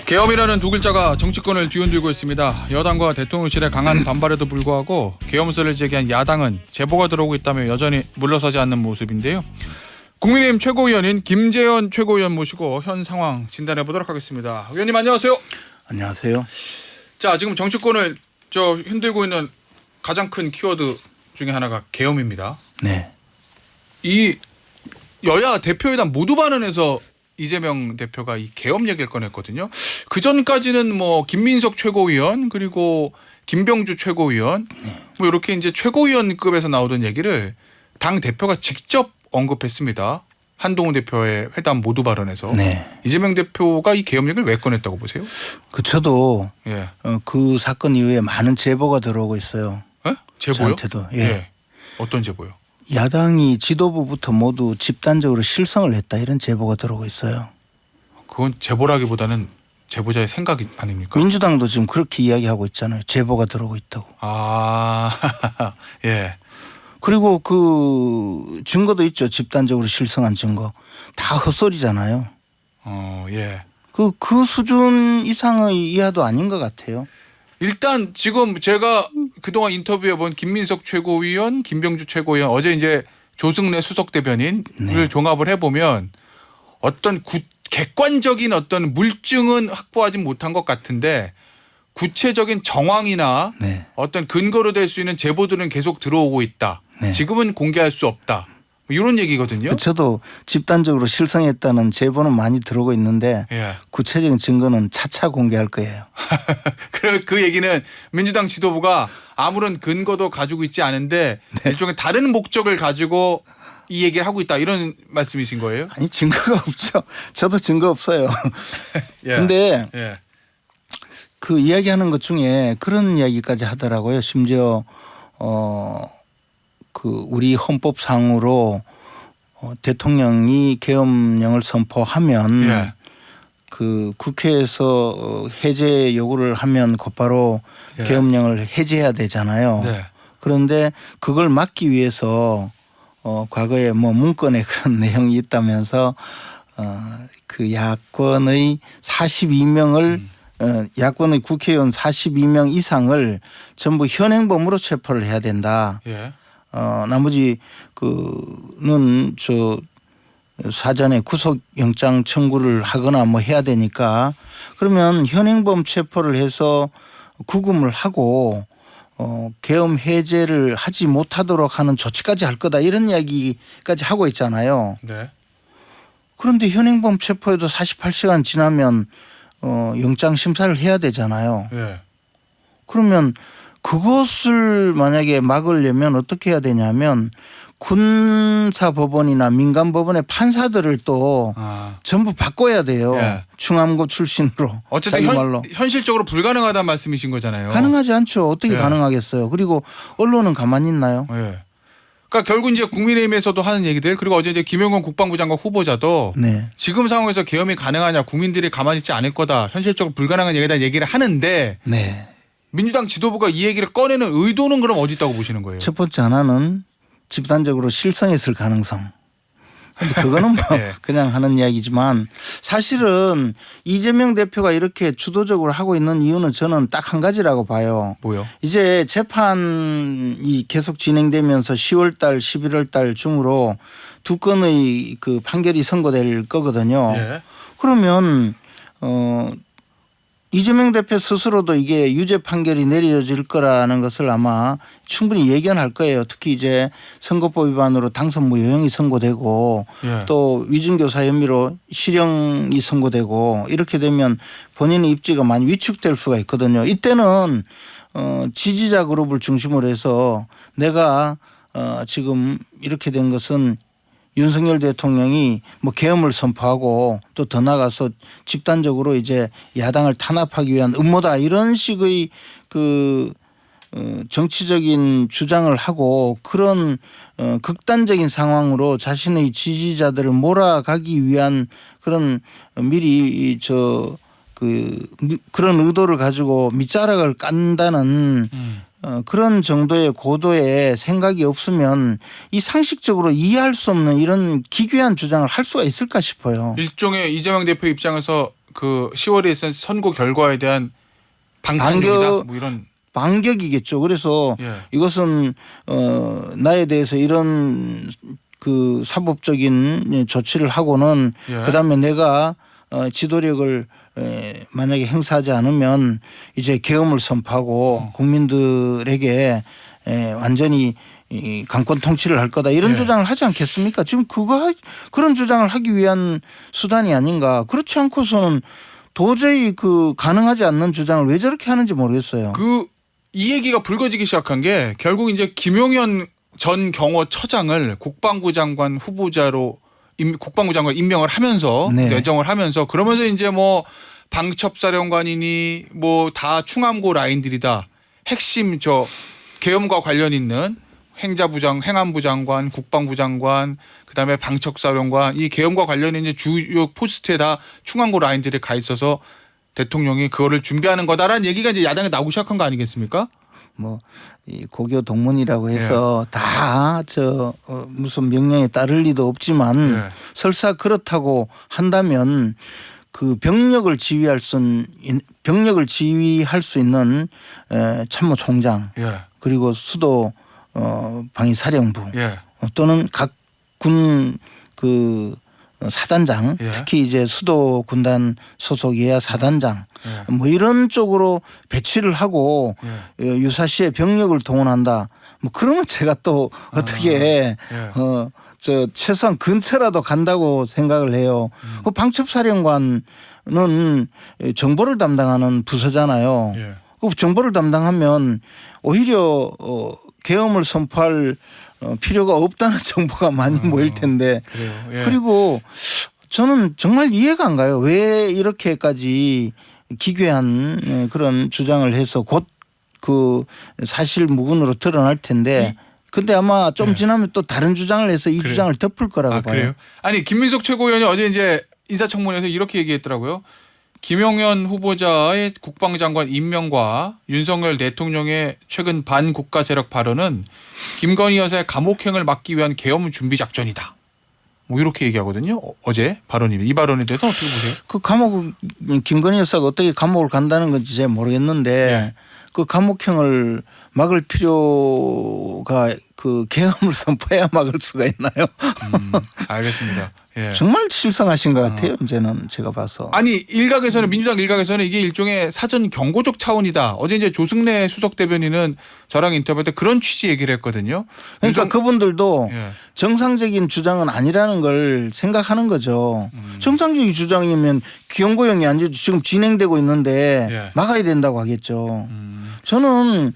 계엄이라는 두 글자가 정치권을 뒤흔들고 있습니다. 여당과 대통령실의 강한 반발에도 불구하고 계엄설을 제기한 야당은 제보가 들어오고 있다며 여전히 물러서지 않는 모습인데요. 국민의힘 최고위원인 김재현 최고위원 모시고 현 상황 진단해 보도록 하겠습니다. 의원님 안녕하세요. 안녕하세요. 자, 지금 정치권을 흔들고 있는 가장 큰 키워드 중에 하나가 계엄입니다. 네. 이 여야 대표회담 모두 발언에서 이재명 대표가 이 계엄 얘기를 꺼냈거든요. 그 전까지는 뭐 김민석 최고위원 그리고 김병주 최고위원 뭐 이렇게 이제 최고위원급에서 나오던 얘기를 당 대표가 직접 언급했습니다. 한동훈 대표의 회담 모두 발언에서. 네. 이재명 대표가 이 계엄 얘기를 왜 꺼냈다고 보세요? 저도 예. 그 사건 이후에 많은 제보가 들어오고 있어요. 예? 제보요? 저한테도. 예. 어떤 제보요? 야당이 지도부부터 모두 집단적으로 실성을 했다 이런 제보가 들어오고 있어요. 그건 제보라기보다는 제보자의 생각이 아닙니까? 민주당도 지금 그렇게 이야기하고 있잖아요. 제보가 들어오고 있다고. 아, 예. 그리고 그 증거도 있죠. 집단적으로 실성한 증거. 다 헛소리잖아요. 예. 그 수준 이상의 이하도 아닌 것 같아요. 일단 지금 제가 그동안 인터뷰해 본 김민석 최고위원, 김병주 최고위원, 어제 이제 조승래 수석 대변인을 네. 종합을 해보면 어떤 객관적인 어떤 물증은 확보하지 못한 것 같은데 구체적인 정황이나 네. 어떤 근거로 될 수 있는 제보들은 계속 들어오고 있다. 네. 지금은 공개할 수 없다. 뭐 이런 얘기거든요. 저도 집단적으로 실성했다는 제보는 많이 들어오고 있는데 예. 구체적인 증거는 차차 공개할 거예요. 그 얘기는 민주당 지도부가 아무런 근거도 가지고 있지 않은데 일종의 다른 목적을 가지고 이 얘기를 하고 있다 이런 말씀이신 거예요? 아니 증거가 없죠. 저도 증거 없어요. 예. 근데 예. 그 이야기하는 것 중에 그런 이야기까지 하더라고요. 심지어 그 우리 헌법상으로 대통령이 계엄령을 선포하면 예. 그 국회에서 해제 요구를 하면 곧바로 예. 계엄령을 해제해야 되잖아요. 네. 그런데 그걸 막기 위해서 과거에 뭐 문건에 그런 내용이 있다면서 그 야권의 42명을 야권의 국회의원 42명 이상을 전부 현행범으로 체포를 해야 된다. 예. 나머지 그는 사전에 구속영장 청구를 하거나 뭐 해야 되니까 그러면 현행범 체포를 해서 구금을 하고 계엄 해제를 하지 못하도록 하는 조치까지 할 거다 이런 이야기까지 하고 있잖아요. 네. 그런데 현행범 체포에도 48시간 지나면 영장 심사를 해야 되잖아요. 예. 그러면 그것을 만약에 막으려면 어떻게 해야 되냐면 군사법원이나 민간법원의 판사들을 또 전부 바꿔야 돼요. 예. 충암고 출신으로. 어쨌든 자기 말로. 현실적으로 불가능하다는 말씀이신 거잖아요. 가능하지 않죠. 어떻게 예. 가능하겠어요. 그리고 언론은 가만히 있나요? 예. 그러니까 결국 이제 국민의힘에서도 하는 얘기들 그리고 어제 이제 김영건 국방부 장관 후보자도 네. 지금 상황에서 계엄이 가능하냐 국민들이 가만히 있지 않을 거다 현실적으로 불가능한 얘기다 얘기를 하는데 네. 민주당 지도부가 이 얘기를 꺼내는 의도는 그럼 어디 있다고 보시는 거예요? 첫 번째 하나는 집단적으로 실성했을 가능성. 근데 그거는 뭐 네. 그냥 하는 이야기지만 사실은 이재명 대표가 이렇게 주도적으로 하고 있는 이유는 저는 딱 한 가지라고 봐요. 뭐요? 이제 재판이 계속 진행되면서 10월 달 11월 달 중으로 두 건의 그 판결이 선고될 거거든요. 예. 그러면 이재명 대표 스스로도 이게 유죄 판결이 내려질 거라는 것을 아마 충분히 예견할 거예요. 특히 이제 선거법 위반으로 당선 무효형이 선고되고 예. 또 위증교사 혐의로 실형이 선고되고 이렇게 되면 본인의 입지가 많이 위축될 수가 있거든요. 이때는 지지자 그룹을 중심으로 해서 내가 지금 이렇게 된 것은 윤석열 대통령이 뭐 계엄을 선포하고 또 더 나가서 집단적으로 이제 야당을 탄압하기 위한 음모다 이런 식의 그 정치적인 주장을 하고 그런 극단적인 상황으로 자신의 지지자들을 몰아가기 위한 그런 미리 그런 의도를 가지고 밑자락을 깐다는 그런 정도의 고도의 생각이 없으면 이 상식적으로 이해할 수 없는 이런 기괴한 주장을 할 수가 있을까 싶어요. 일종의 이재명 대표 입장에서 그 10월에 있었던 선고 결과에 대한 방탄용이다. 뭐 이런 반격이겠죠. 그래서 예. 이것은 나에 대해서 이런 그 사법적인 조치를 하고는 예. 그다음에 내가 지도력을 만약에 행사하지 않으면 이제 계엄을 선포하고 국민들에게 완전히 이 강권 통치를 할 거다 이런 예. 주장을 하지 않겠습니까? 지금 그런 주장을 하기 위한 수단이 아닌가. 그렇지 않고서는 도저히 그 가능하지 않는 주장을 왜 저렇게 하는지 모르겠어요. 이 얘기가 불거지기 시작한 게 결국 이제 김용현 전 경호처장을 국방부 장관 후보자로 국방부 장관 임명을 하면서 네. 내정을 하면서 그러면서 이제 뭐 방첩사령관이니 뭐 다 충암고 라인들이다. 핵심 저 계엄과 관련 있는 행안부 장관, 국방부 장관, 그다음에 방첩사령관 이 계엄과 관련 있는 주요 포스트에 다 충암고 라인들이 가 있어서 대통령이 그거를 준비하는 거다라는 얘기가 이제 야당에 나오기 시작한 거 아니겠습니까? 뭐 이 고교 동문이라고 해서 다 무슨 명령에 따를 리도 없지만 예. 설사 그렇다고 한다면 그 병력을 지휘할 수 있는 참모총장 예. 그리고 수도 방위사령부 예. 또는 각 군 그 사단장 예. 특히 이제 수도 군단 소속 예하 사단장 예. 뭐 이런 쪽으로 배치를 하고 예. 유사시에 병력을 동원한다. 뭐 그러면 제가 또 어떻게 저 최소한 근처라도 간다고 생각을 해요. 그 방첩사령관은 정보를 담당하는 부서잖아요. 예. 그 정보를 담당하면 오히려 계엄을 선포할 필요가 없다는 정보가 많이 모일 텐데 그래요. 예. 그리고 저는 정말 이해가 안 가요. 왜 이렇게까지 기괴한 그런 주장을 해서 곧 그 사실 무근으로 드러날 텐데 근데 아마 좀 지나면 또 다른 주장을 해서 이 주장을 덮을 거라고 봐요. 그래요? 아니 김민석 최고위원이 어제 이제 인사청문회에서 이렇게 얘기했더라고요. 김용현 후보자의 국방장관 임명과 윤석열 대통령의 최근 반국가 세력 발언은 김건희 여사의 감옥행을 막기 위한 계엄 준비 작전이다. 뭐 이렇게 얘기하거든요. 어제 발언입니다. 이 발언에 대해서 어떻게 보세요? 그 감옥 김건희 여사가 어떻게 감옥을 간다는 건지 잘 모르겠는데 그 감옥행을 막을 필요가 그 계엄을 선포해야 막을 수가 있나요? 알겠습니다. 예. 정말 실성하신 것 같아요. 이제는 제가 봐서. 아니 일각에서는 민주당 일각에서는 이게 일종의 사전 경고적 차원이다. 어제 이제 조승래 수석 대변인은 저랑 인터뷰 때 그런 취지 얘기를 했거든요. 그러니까 그분들도 예. 정상적인 주장은 아니라는 걸 생각하는 거죠. 정상적인 주장이면 경고형이 아니죠. 지금 진행되고 있는데 예. 막아야 된다고 하겠죠. 저는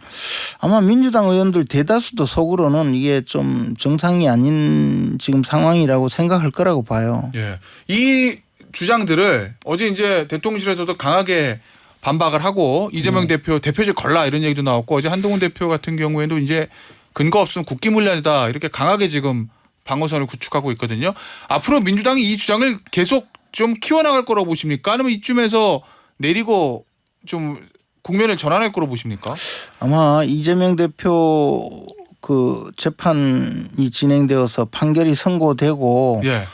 아마 민주당 의원들 대다수도 속으로는 이게 좀 정상이 아닌 지금 상황이라고 생각할 거라고 봐요. 예. 이 주장들을 어제 이제 대통령실에서도 강하게 반박을 하고 이재명 대표직 걸라 이런 얘기도 나왔고 어제 한동훈 대표 같은 경우에도 이제 근거 없으면 국기문란이다 이렇게 강하게 지금 방어선을 구축하고 있거든요. 앞으로 민주당이 이 주장을 계속 좀 키워나갈 거라고 보십니까? 아니면 이쯤에서 내리고 좀 국면을 전환할 거라고 보십니까? 아마 이재명 대표 그 재판이 진행되어서 판결이 선고되고 예.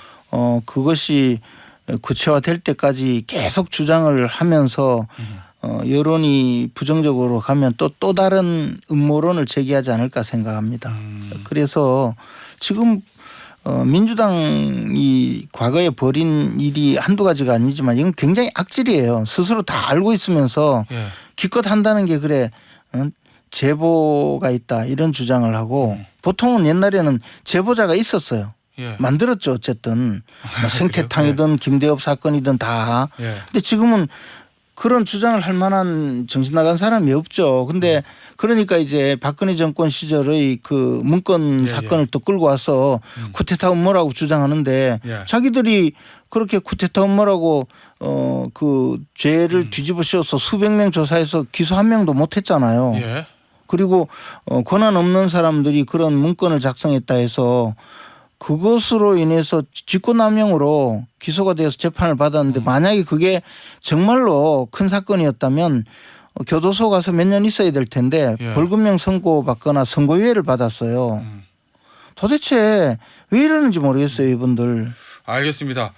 그것이 구체화될 때까지 계속 주장을 하면서 여론이 부정적으로 가면 또 다른 음모론을 제기하지 않을까 생각합니다. 그래서 지금 민주당이 과거에 벌인 일이 한두 가지가 아니지만 이건 굉장히 악질이에요. 스스로 다 알고 있으면서 예. 기껏 한다는 게 그래 제보가 있다 이런 주장을 하고 보통은 옛날에는 제보자가 있었어요. 예. 만들었죠. 어쨌든 뭐 생태탕이든 김대엽 사건이든 다. 예. 근데 지금은 그런 주장을 할 만한 정신 나간 사람이 없죠. 근데 그러니까 이제 박근혜 정권 시절의 그 문건 사건을 또 끌고 와서 쿠데타 음모라고 주장하는데 자기들이 그렇게 쿠데타 음모라고 그 죄를 뒤집어 씌워서 수백 명 조사해서 기소 한 명도 못 했잖아요. 예. 그리고 권한 없는 사람들이 그런 문건을 작성했다 해서 그것으로 인해서 직권남용으로 기소가 돼서 재판을 받았는데 만약에 그게 정말로 큰 사건이었다면 교도소 가서 몇 년 있어야 될 텐데 벌금형 선고받거나 선고유예를 받았어요. 도대체 왜 이러는지 모르겠어요 이분들. 알겠습니다.